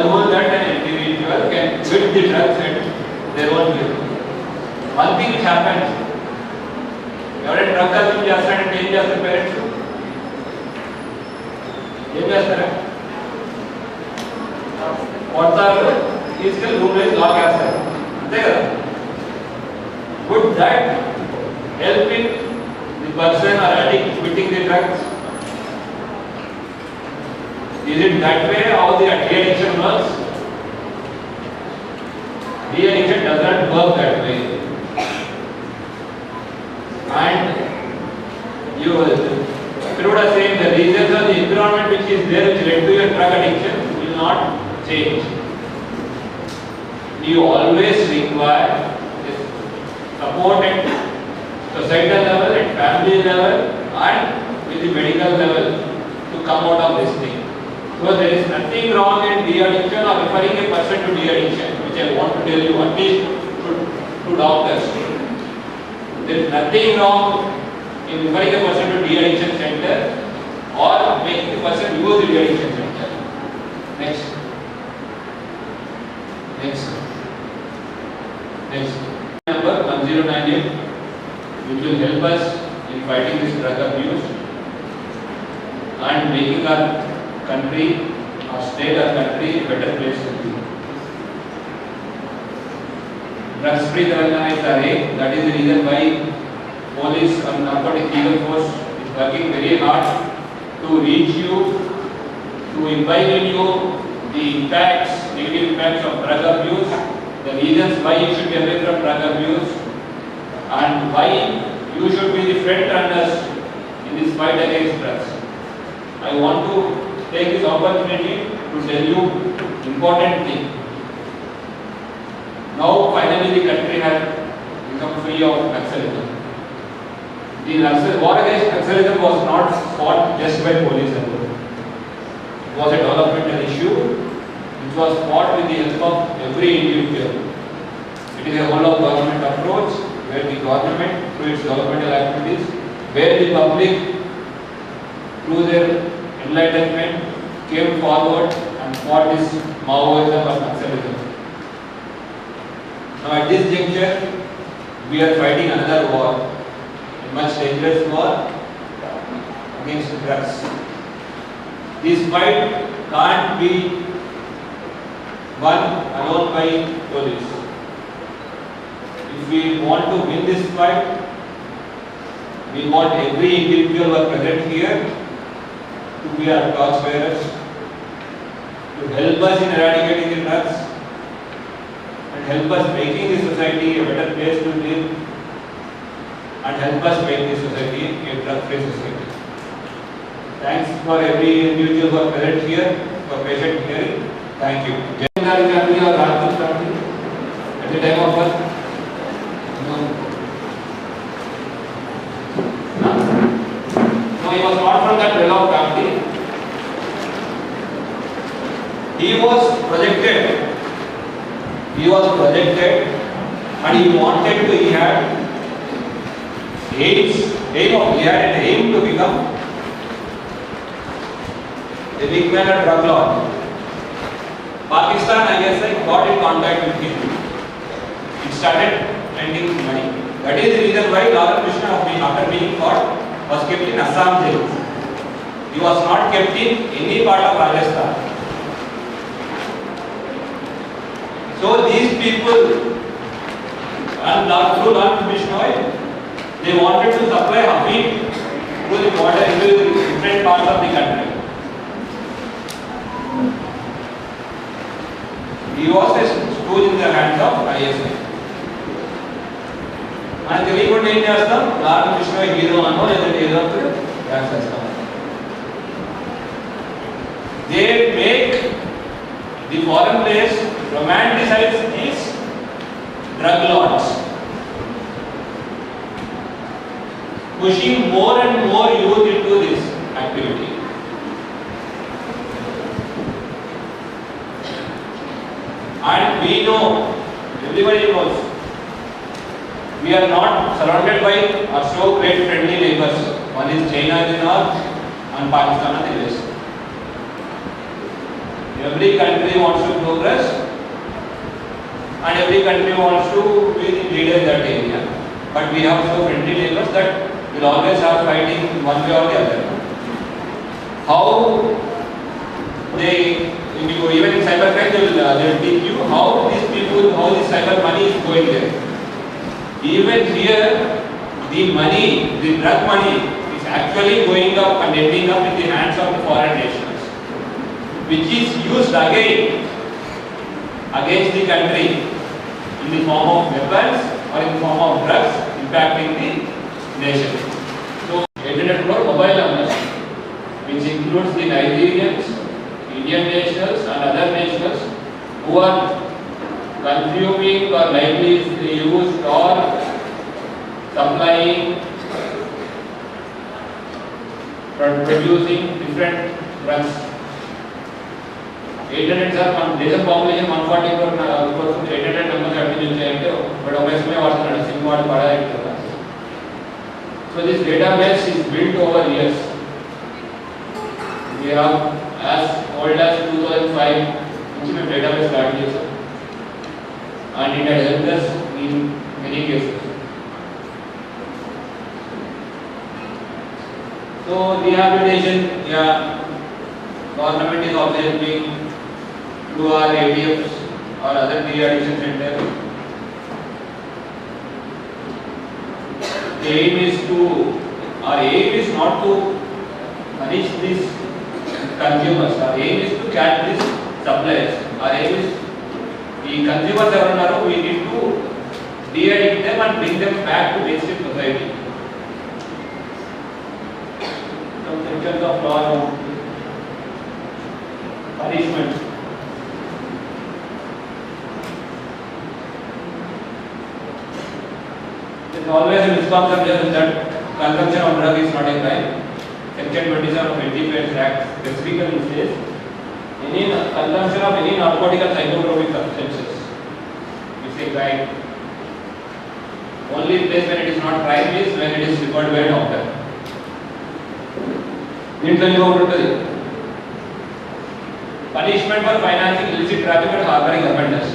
rule that an individual can quit the drugs at their own will. One thing which happens, ఎవరైనా drug consume చేస్తాడంటే ఏం చేస్తారు parents? ఏం చేస్తారా? కొడతారు, తీసుకెళ్ళి రూమ్ లో లాక్ చేస్తారు, అంతే కదా? Would that help in the person or addict quitting the drugs? Is it that way how the de-addiction works? De-addiction does not work that way. And you would have saying the reasons or the environment which is there which led to your drug addiction will not change. You always require support at societal level, at family level, and with the medical level to come out of this thing. So there is nothing wrong in de-addiction or referring a person to de-addiction, which I want to tell you at least to doctors. There is nothing wrong in referring a person to de-addiction center or making the person use the de-addiction center. Next. Number 1098, which will help us in fighting this drug abuse and making our country, our state, our country a better place to be. Drugs free Telangana is our aim. That is the reason why police and narcotic legal force is working very hard to reach you, to imbibe in you the impacts, negative impacts of drug abuse, the reasons why you should be away from drug abuse, and why you should be the front runners in this fight against drugs. I want to take this opportunity to tell you important thing. Now finally the country has become free of Naxalism. The war against Naxalism was not fought just by police alone. It was a developmental issue which was fought with the help of every individual. It is a whole of government approach where the government through its governmental activities, where the public through their enlightenment came forward and fought this Maoism or Naxalism. Now at this juncture, we are fighting another war, a much dangerous war against drugs. This fight can't be won alone by police. If we want to win this fight, we want every individual who are present here to be our torchbearers, to help us in eradicating the drugs and help us making the society a better place to live and help us make this society a drug-free society. Thanks for every individual who are present here for patient hearing. Thank you. Jayendra family or Rajput family at the time of birth? No, he was not from that well-off family. He was projected and he wanted to, he had an aim to become a big man, a drug lord. Pakistan, I guess, got in contact with him. It started lending money. That is the reason why Lala Krishna, after being caught, was kept in Assam jail. He was not kept in any part of Rajasthan. So these people, and through Lala Krishna, they wanted to supply Habib through the border into different parts of the country. He was a tool in the hands of ISI. And తెలియకుండా ఏం చేస్తాం, Lal Krishna hero అనో లేదంటే ఏదో dance చేస్తాం. They make the foreign players romanticize these drug lords, pushing more and more youth into this activity. And we know, everybody knows, we are not surrounded by our so great friendly neighbors. One is China in the north and Pakistan in the west. They Every country wants to progress and every country wants to be the leader in that area. But we have so friendly neighbors that we'll always have fighting one way or the other. How they, even in cybercrime, they will teach you how these people, how this cyber money is going there. Even here, the money, the drug money is actually going up and ending up in the hands of the foreign nations, which is used again against the country in the form of weapons or in the form of drugs impacting the nation. So, internet mobile numbers, which includes the Nigerians, Indian nationals and other nationals who are consuming or likely used or supplying, producing different drugs. 800 sir, देश population 140 crore 800 numbers continue चेयंटे, but OS में वार्ता SIM ward पढ़ा है इतना. So this database is built over years. We have as old as 2005 which में database start किया sir, and it has helped us in many cases. So rehabilitation, yeah, government is also helping through our ADFs or other de-addiction centers. The aim is not to punish these consumers. Our aim is to catch these suppliers. Our aim is the consumers we need to de-addict them and bring them back to mainstream society. Some sections of law, punishment. There is always a misconception that consumption of drug is not a crime. Section 27 of Anti-Piracy Act specifically says any consumption of any narcotic or psychotropic substances is a crime. Only place when it is not crime is when it is referred by a doctor. Punishment for financing illicit traffic and harboring offenders.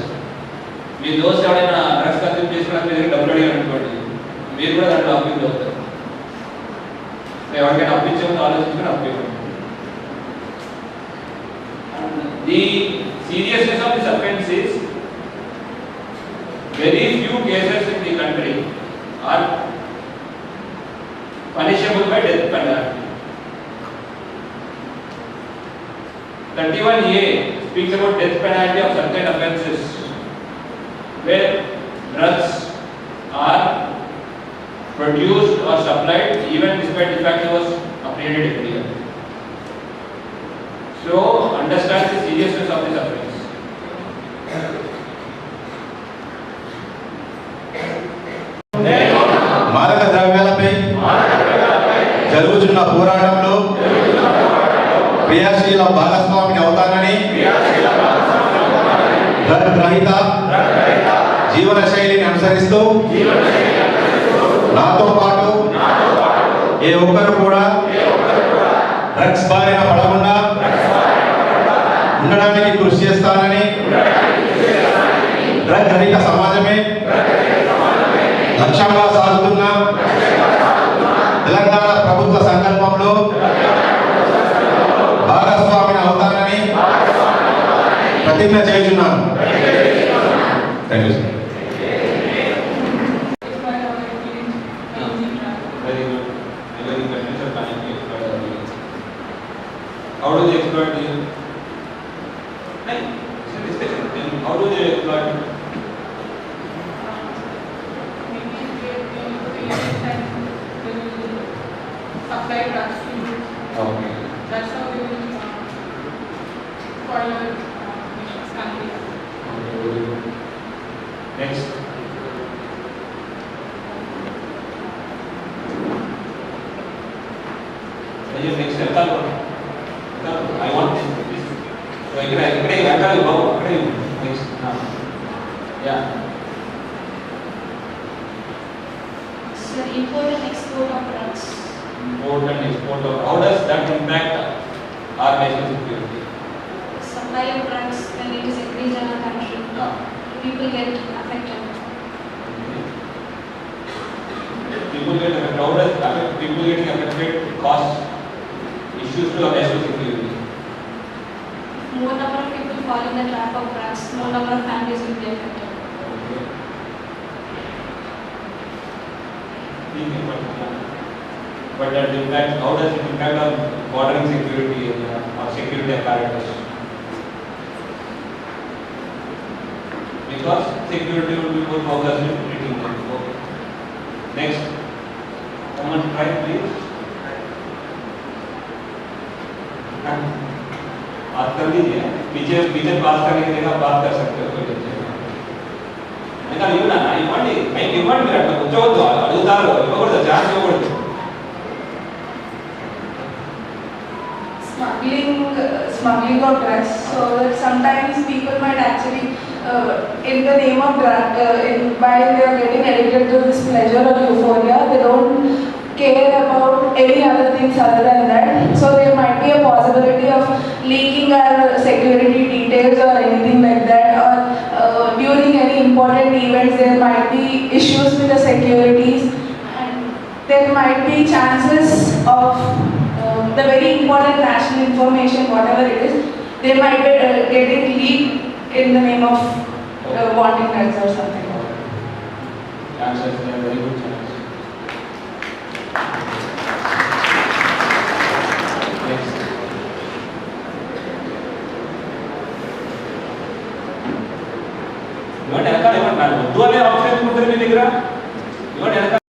మీ దోస్త్ ఎవరైనా drugs consume చేసుకోవడానికి మీ దగ్గర డబ్బులు అడిగారు అనుకోండి, మీరు కూడా దాంట్లో అప్పు అవుతారు. ఎవరికైనా అప్పించామని ఆలోచించుకొని అప్పు ఇవ్వండి. The seriousness of this offence is very few cases in the country are punishable by death penalty. 31A speaks about death penalty of certain offences where drugs are produced or supplied even despite the fact it was apprehended everywhere. So understand the seriousness of this offence. మాదక ద్రవ్యాలపై జరుగుతున్న పోరాటంలో క్రియాశీల భాగస్వామిని అవుతానని drug రహిత జీవన శైలిని అనుసరిస్తూ నాతో పాటు ఏ ఒక్కరు కూడా డ్రగ్స్ బారిన పడకుండా ఉండడానికి కృషి చేస్తానని, డ్రగ్ రహిత సమాజమే లక్ష్యంగా సాగుతున్న తెలంగాణ ప్రభుత్వ సంకల్పంలో భాగస్వామిని అవుతానని ప్రతిజ్ఞ చేస్తున్నాను. Thank you sir. How do they exploit the? How do they exploit? Supply drugs to you. Okay. That's how they will spoil nation's country. Next. Next. I want this. Next. Yeah. Sir, import and export of drugs. Import and export of. How does that impact our national security? Supply supply of drugs when it is increased in our country, people get affected. People get affected, people getting affected cause issues to national security. More number of people fall in the trap of drugs, more number of families will be affected. But that impact, how does it impact on bordering security or security apparatus? Because security will be more focused in treating them. Next, someone try please. बात कर लीजिए, पीछे पास करने की जगह बात कर सकते हो कोई टेंशन नहीं। निकाल यूँ ना इवन मेरा तो कुछ और तो अड़ुतार हो, इवन कोई तो चार्ज हो कोई। Smuggling of drugs, so that sometimes people might actually, in the name of drug, while they are getting addicted to this pleasure or euphoria, they don't care about any other things other than that. So there might be a possibility of leaking our security details or anything like that, or during any important events there might be issues with the securities, and there might be chances of the very important national information, whatever it is, they might be getting leaked in the name of wanting drugs or something. Answer is a very good chance. Next. You want to ask? Do I have option to put in the